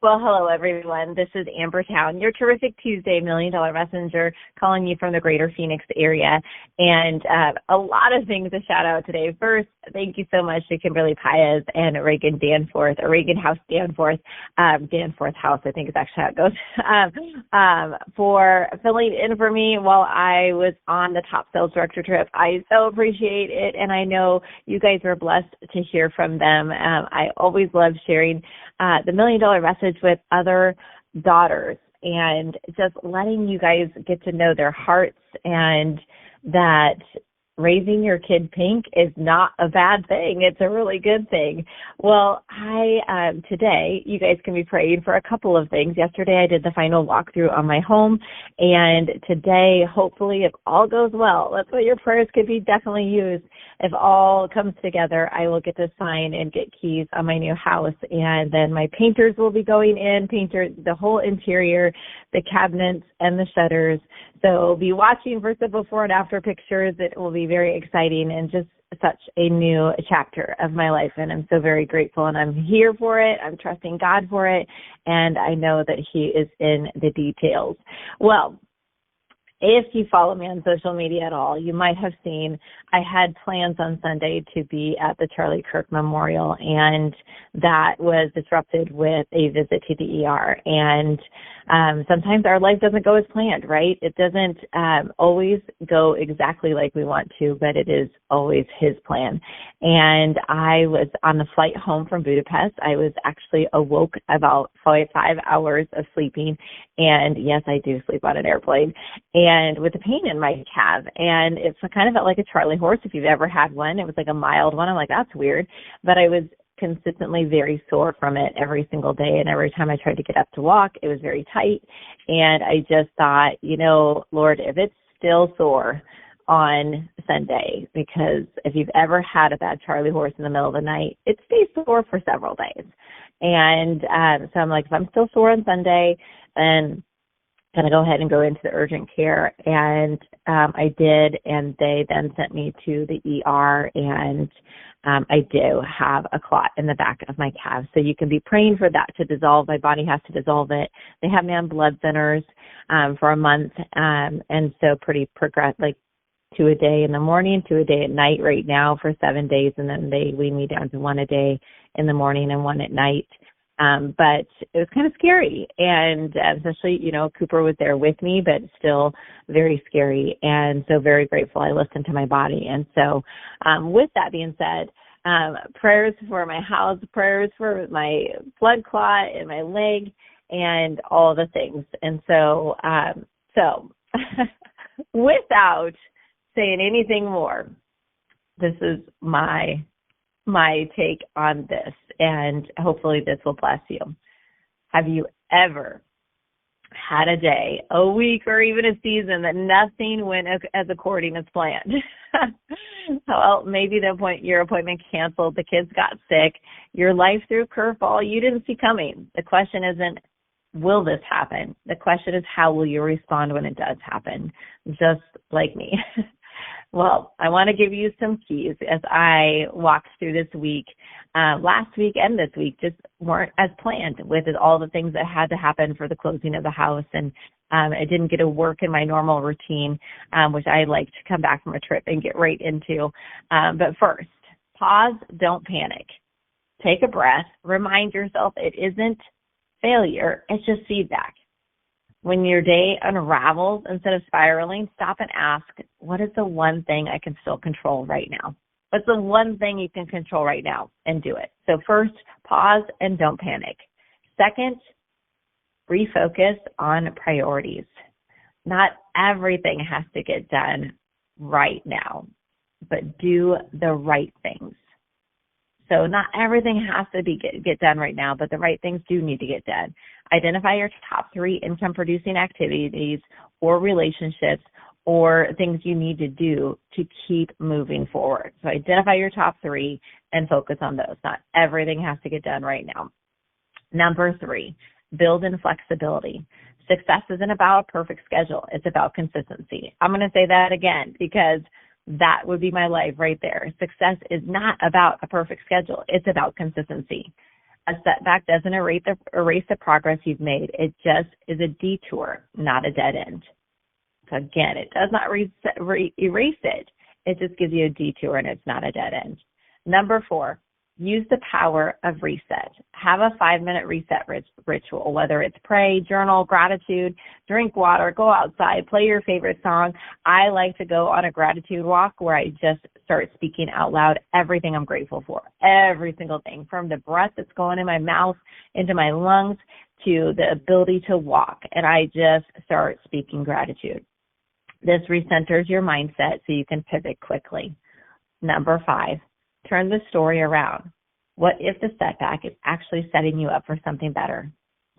Well, hello, everyone. This is Amber Towne, your terrific Tuesday $1 Million Messenger, calling you from the greater Phoenix area. And a lot of things to shout out today. First, thank you so much to Kimberly Paez and Reagan Danforth, or Reagan House Danforth, Danforth House, I think is actually how it goes, for filling in for me while I was on the Top Sales Director trip. I so appreciate it, and I know you guys were blessed to hear from them. I always love sharing the $1 Million Message with other daughters and just letting you guys get to know their hearts, and that raising your kid pink is not a bad thing. It's a really good thing. Well, today, you guys can be praying for a couple of things. Yesterday, I did the final walkthrough on my home, and today, hopefully, if all goes well, that's what your prayers could be definitely used. If all comes together, I will get to sign and get keys on my new house, and then my painters will be going in, the whole interior, the cabinets, and the shutters. So be watching for the before and after pictures. It will be very exciting and just such a new chapter of my life, and I'm so very grateful, and I'm here for it. I'm trusting God for it, and I know that He is in the details. Well, if you follow me on social media at all, you might have seen I had plans on Sunday to be at the Charlie Kirk Memorial, and that was disrupted with a visit to the ER. And sometimes our life doesn't go as planned, right? It doesn't always go exactly like we want to, but it is always His plan. And I was on the flight home from Budapest. I was actually awoke about 5 hours of sleeping. And yes, I do sleep on an airplane. And with a pain in my calf. And it kind of felt like a Charlie horse if you've ever had one. It was like a mild one. I'm like, that's weird. But I was consistently very sore from it every single day. And every time I tried to get up to walk, it was very tight. And I just thought, Lord, if it's still sore on Sunday, because if you've ever had a bad Charlie horse in the middle of the night, it stays sore for several days. And so I'm like, if I'm still sore on Sunday, then going to go ahead and go into the urgent care. And I did, and they then sent me to the ER, and I do have a clot in the back of my calf. So you can be praying for that to dissolve. My body has to dissolve it. They have me on blood thinners for a month, and so pretty progressive, like 2 a day in the morning, 2 a day at night right now for 7 days, and then they wean me down to 1 a day in the morning and 1 at night. But it was kind of scary, and especially, Cooper was there with me, but still very scary, and so very grateful I listened to my body. And so with that being said, prayers for my house, prayers for my blood clot in my leg, and all the things. And so without saying anything more, this is my take on this, and hopefully this will bless you. Have you ever had a day, a week, or even a season that nothing went as according as planned? Well, maybe your appointment canceled, the kids got sick, your life threw a curveball you didn't see coming. The question isn't, will this happen? The question is, how will you respond when it does happen? Just like me. Well, I want to give you some keys as I walked through this week, last week and this week, just weren't as planned with all the things that had to happen for the closing of the house. And I didn't get to work in my normal routine, which I like to come back from a trip and get right into. But first, pause, don't panic. Take a breath, remind yourself it isn't failure, it's just feedback. When your day unravels, instead of spiraling, stop and ask, what is the one thing I can still control right now? What's the one thing you can control right now? And do it. So first, pause and don't panic. Second, refocus on priorities. Not everything has to get done right now, but do the right things. So not everything has to get done right now, but the right things do need to get done. Identify your top 3 income-producing activities or relationships or things you need to do to keep moving forward. So identify your top 3 and focus on those. Not everything has to get done right now. Number 3, build in flexibility. Success isn't about a perfect schedule. It's about consistency. I'm going to say that again because that would be my life right there. Success is not about a perfect schedule. It's about consistency. A setback doesn't erase the progress you've made. It just is a detour, not a dead end. So again, it does not erase it. It just gives you a detour, and it's not a dead end. Number 4, use the power of reset. Have a 5-minute reset ritual, whether it's pray, journal, gratitude, drink water, go outside, play your favorite song. I like to go on a gratitude walk where I just start speaking out loud everything I'm grateful for, every single thing, from the breath that's going in my mouth, into my lungs, to the ability to walk. And I just start speaking gratitude. This recenters your mindset so you can pivot quickly. Number 5, turn the story around. What if the setback is actually setting you up for something better?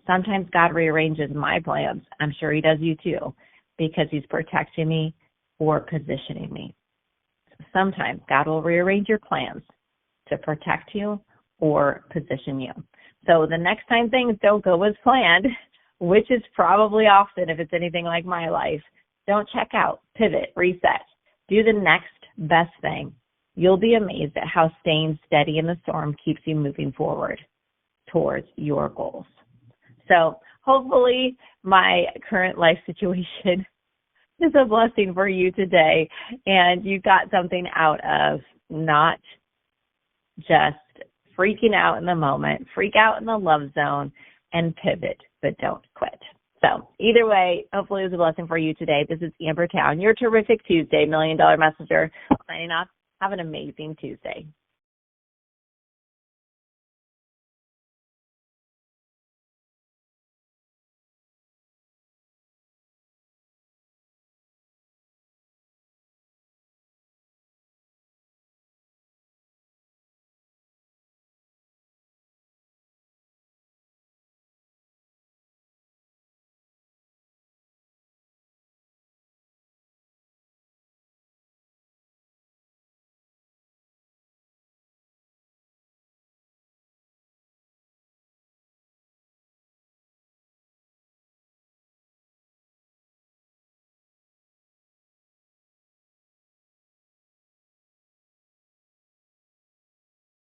Sometimes God rearranges my plans. I'm sure he does you too, because he's protecting me or positioning me. Sometimes God will rearrange your plans to protect you or position you. So the next time things don't go as planned, which is probably often if it's anything like my life, don't check out, pivot, reset. Do the next best thing. You'll be amazed at how staying steady in the storm keeps you moving forward towards your goals. So hopefully my current life situation is a blessing for you today, and you got something out of not just freaking out in the moment, freak out in the love zone, and pivot, but don't quit. So either way, hopefully it was a blessing for you today. This is Amber Towne, your Terrific Tuesday $1 Million Messenger, signing off. Have an amazing Tuesday.